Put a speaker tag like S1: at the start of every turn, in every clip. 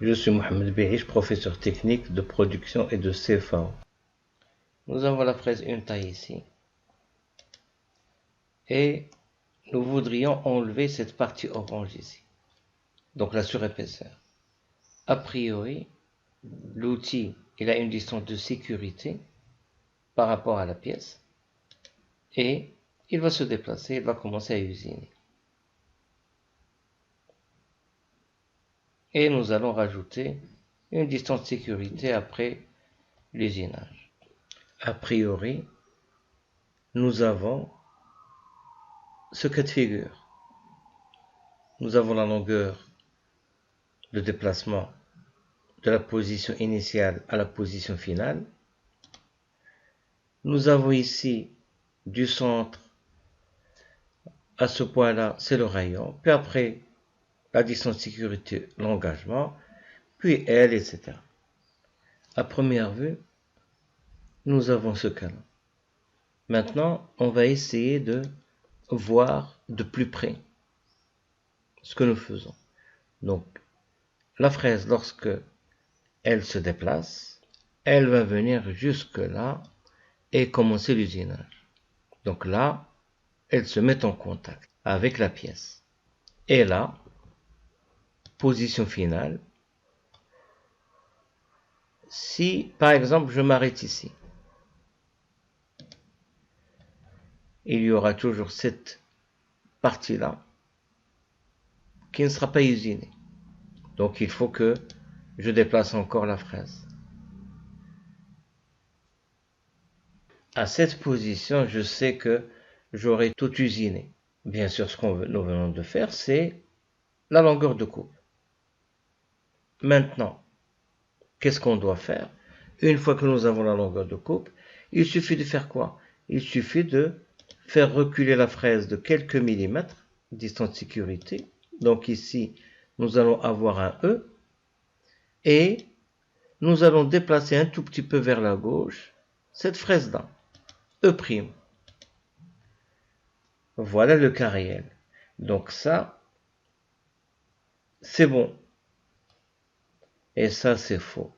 S1: Je suis Mohamed Behiche, professeur technique de production et de CFAO. Nous avons la fraise une taille ici. Et nous voudrions enlever cette partie orange ici. Donc la surépaisseur. A priori, l'outil il a une distance de sécurité par rapport à la pièce. Et il va se déplacer, il va commencer à usiner. Et nous allons rajouter une distance de sécurité après l'usinage. A priori, nous avons ce cas de figure. Nous avons la longueur de déplacement de la position initiale à la position finale. Nous avons ici du centre à ce point-là, c'est le rayon, puis après la distance de sécurité, l'engagement, puis L, etc. À première vue, nous avons ce cas-là. Maintenant, on va essayer de voir de plus près ce que nous faisons. Donc, la fraise, lorsque elle se déplace, elle va venir jusque là et commencer l'usinage. Donc là, elle se met en contact avec la pièce. Et là, position finale, si par exemple je m'arrête ici, il y aura toujours cette partie-là qui ne sera pas usinée. Donc il faut que je déplace encore la fraise. À cette position, je sais que j'aurai tout usiné. Bien sûr, ce que nous venons de faire, c'est la longueur de coupe. Maintenant, qu'est-ce qu'on doit faire? Une fois que nous avons la longueur de coupe, il suffit de faire quoi? Il suffit de faire reculer la fraise de quelques millimètres, distance de sécurité. Donc ici, nous allons avoir un E. Et nous allons déplacer un tout petit peu vers la gauche cette fraise-là, E'. Voilà le cas réel. Donc ça, c'est bon. Et ça, c'est faux.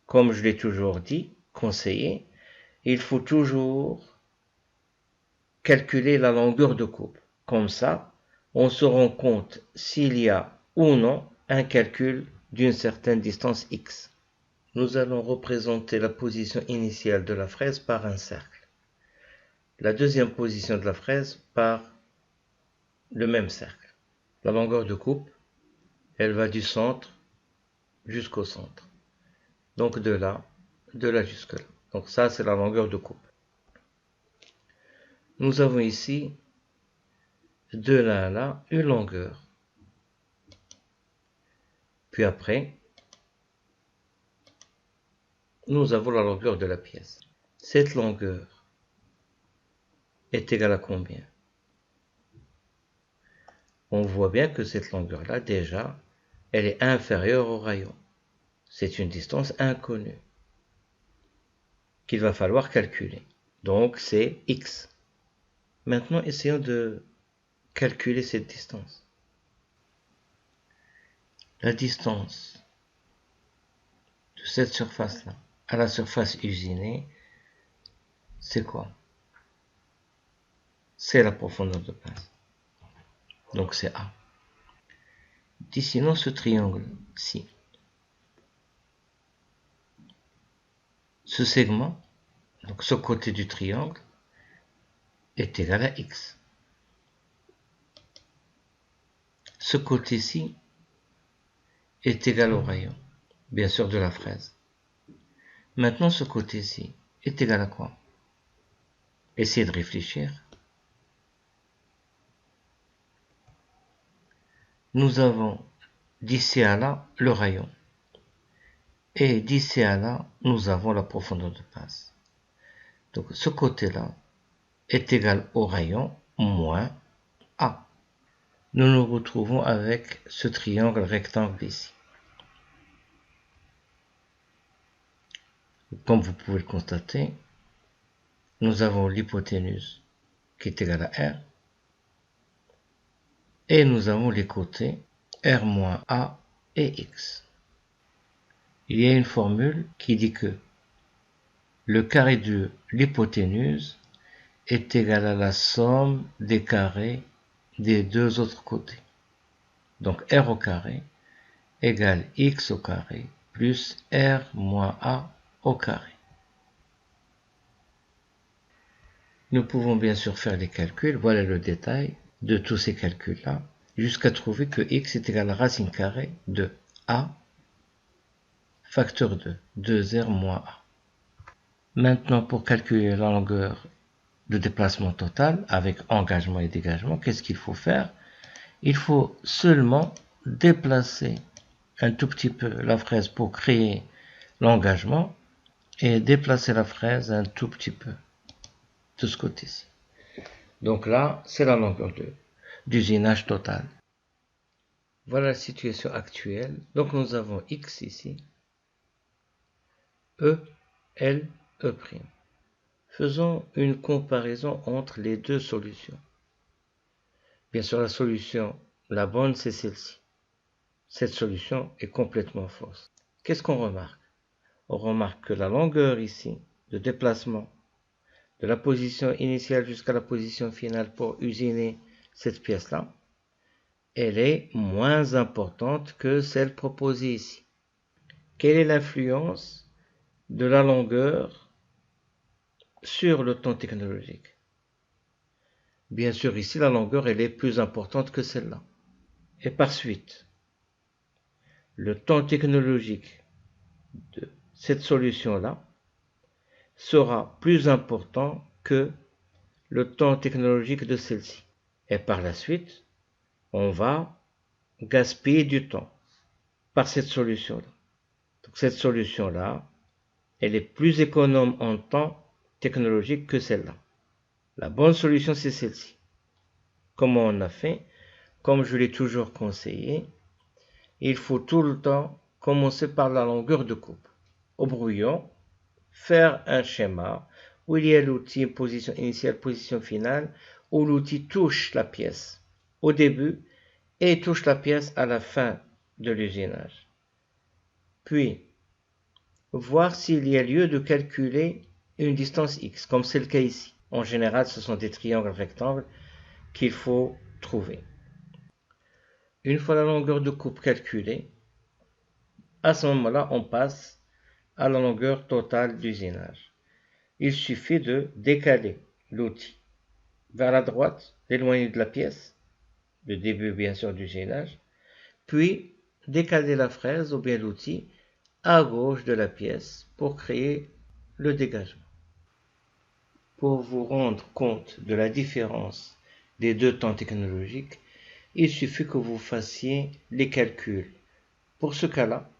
S1: Comme je l'ai toujours dit, conseillé, il faut toujours calculer la longueur de coupe. Comme ça, on se rend compte s'il y a ou non un calcul d'une certaine distance x. Nous allons représenter la position initiale de la fraise par un cercle. La deuxième position de la fraise par le même cercle. La longueur de coupe, elle va du centre jusqu'au centre. Donc de là jusque là. Donc ça, c'est la longueur de coupe. Nous avons ici, de là à là, une longueur. Puis après, nous avons la longueur de la pièce. Cette longueur est égale à combien? On voit bien que cette longueur-là, déjà, elle est inférieure au rayon. C'est une distance inconnue qu'il va falloir calculer. Donc c'est x. Maintenant, essayons de calculer cette distance. La distance de cette surface-là à la surface usinée, c'est quoi? C'est la profondeur de pince. Donc c'est A. Dessinons ce triangle-ci. Ce segment, donc ce côté du triangle, est égal à x. Ce côté-ci est égal au rayon, bien sûr de la fraise. Maintenant, ce côté-ci est égal à quoi? Essayez de réfléchir. Nous avons d'ici à là le rayon. Et d'ici à là, nous avons la profondeur de pince. Donc ce côté-là est égal au rayon moins A. Nous nous retrouvons avec ce triangle rectangle ici. Comme vous pouvez le constater, nous avons l'hypoténuse qui est égale à R. Et nous avons les côtés R moins A et x. Il y a une formule qui dit que le carré de l'hypoténuse est égal à la somme des carrés des deux autres côtés. Donc r au carré égale x au carré plus r moins a au carré. Nous pouvons bien sûr faire les calculs, voilà le détail de tous ces calculs-là, jusqu'à trouver que x est égal à racine carrée de a facteur 2r moins a. Maintenant, pour calculer la longueur de déplacement total avec engagement et dégagement, qu'est-ce qu'il faut faire? Il faut seulement déplacer un tout petit peu la fraise pour créer l'engagement et déplacer la fraise un tout petit peu de ce côté-ci. Donc là, c'est la longueur d'usinage total. Voilà la situation actuelle. Donc nous avons x ici, E, L, E'. Faisons une comparaison entre les deux solutions. Bien sûr, la solution, la bonne, c'est celle-ci. Cette solution est complètement fausse. Qu'est-ce qu'on remarque? On remarque que la longueur ici de déplacement de la position initiale jusqu'à la position finale pour usiner cette pièce-là, elle est moins importante que celle proposée ici. Quelle est l'influence de la longueur sur le temps technologique? Bien sûr, ici, la longueur, elle est plus importante que celle-là. Et par suite, le temps technologique de cette solution-là sera plus important que le temps technologique de celle-ci. Et par la suite, on va gaspiller du temps par cette solution-là. Donc cette solution-là, elle est plus économe en temps technologique que celle-là. La bonne solution, c'est celle-ci. Comment on a fait? Comme je l'ai toujours conseillé, il faut tout le temps commencer par la longueur de coupe. Au brouillon, faire un schéma où il y a l'outil position initiale, position finale, où l'outil touche la pièce au début et touche la pièce à la fin de l'usinage. Puis, voir s'il y a lieu de calculer une distance x, comme c'est le cas ici. En général, ce sont des triangles rectangles qu'il faut trouver. Une fois la longueur de coupe calculée, à ce moment-là, on passe à la longueur totale d'usinage. Il suffit de décaler l'outil vers la droite, l'éloigner de la pièce, le début bien sûr d'usinage, puis décaler la fraise ou bien l'outil à gauche de la pièce pour créer le dégagement. Pour vous rendre compte de la différence des deux temps technologiques, il suffit que vous fassiez les calculs pour ce cas-là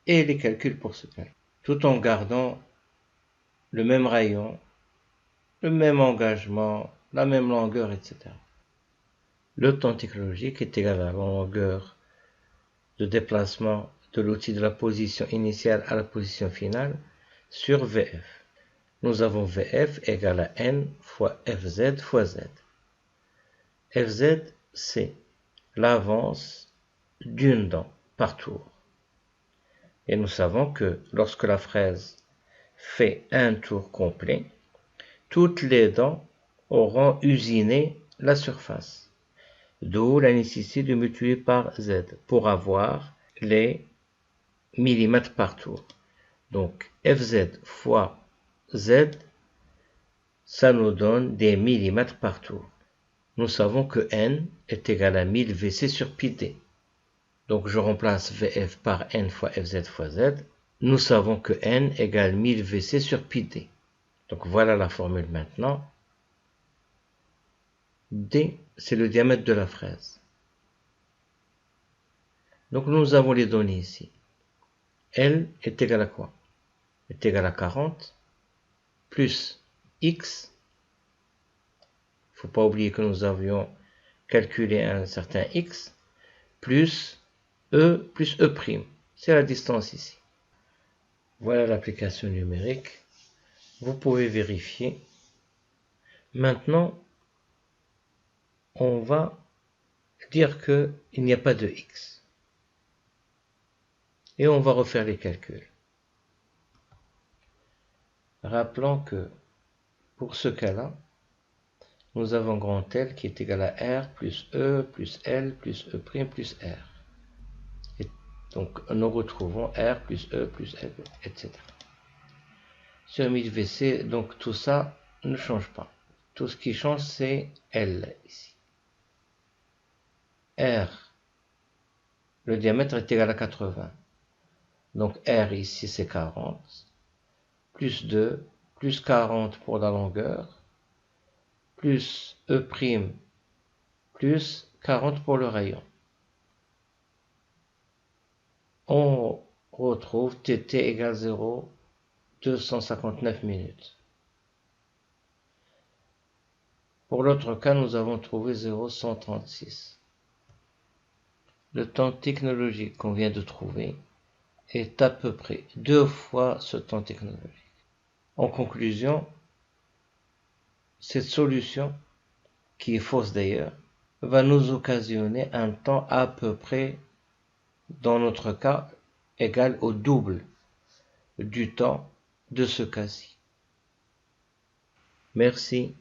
S1: et les calculs pour ce cas-là, tout en gardant le même rayon, le même engagement, la même longueur, etc. Le temps technologique est égal à la longueur de déplacement de l'outil de la position initiale à la position finale sur VF. Nous avons VF égale à N fois FZ fois Z. FZ, c'est l'avance d'une dent par tour. Et nous savons que lorsque la fraise fait un tour complet, toutes les dents auront usiné la surface. D'où la nécessité de multiplier par Z pour avoir les millimètres par tour. Donc FZ fois Z, ça nous donne des millimètres par tour. Nous savons que N est égal à 1000 Vc sur pi d. Donc je remplace Vf par N fois Fz fois Z. Nous savons que N égale 1000 Vc sur pi d. Donc voilà la formule maintenant. D, c'est le diamètre de la fraise. Donc nous avons les données ici. L est égal à quoi? Est égal à 40 plus X. Il ne faut pas oublier que nous avions calculé un certain X plus E. C'est la distance ici. Voilà l'application numérique. Vous pouvez vérifier. Maintenant, on va dire qu'il n'y a pas de x. Et on va refaire les calculs. Rappelons que pour ce cas-là, nous avons grand L qui est égal à R plus E plus L plus E' plus R. Et donc nous retrouvons R plus E plus L, etc. Sur 1000 VC, donc tout ça ne change pas. Tout ce qui change, c'est L ici. R, le diamètre est égal à 80. Donc R ici c'est 40, plus 2, plus 40 pour la longueur, plus E', plus 40 pour le rayon. On retrouve TT égale 0, 259 minutes. Pour l'autre cas, nous avons trouvé 0,136. Le temps technologique qu'on vient de trouver est à peu près 2 fois ce temps technologique. En conclusion, cette solution, qui est fausse d'ailleurs, va nous occasionner un temps à peu près, dans notre cas, égal au double du temps de ce cas-ci. Merci.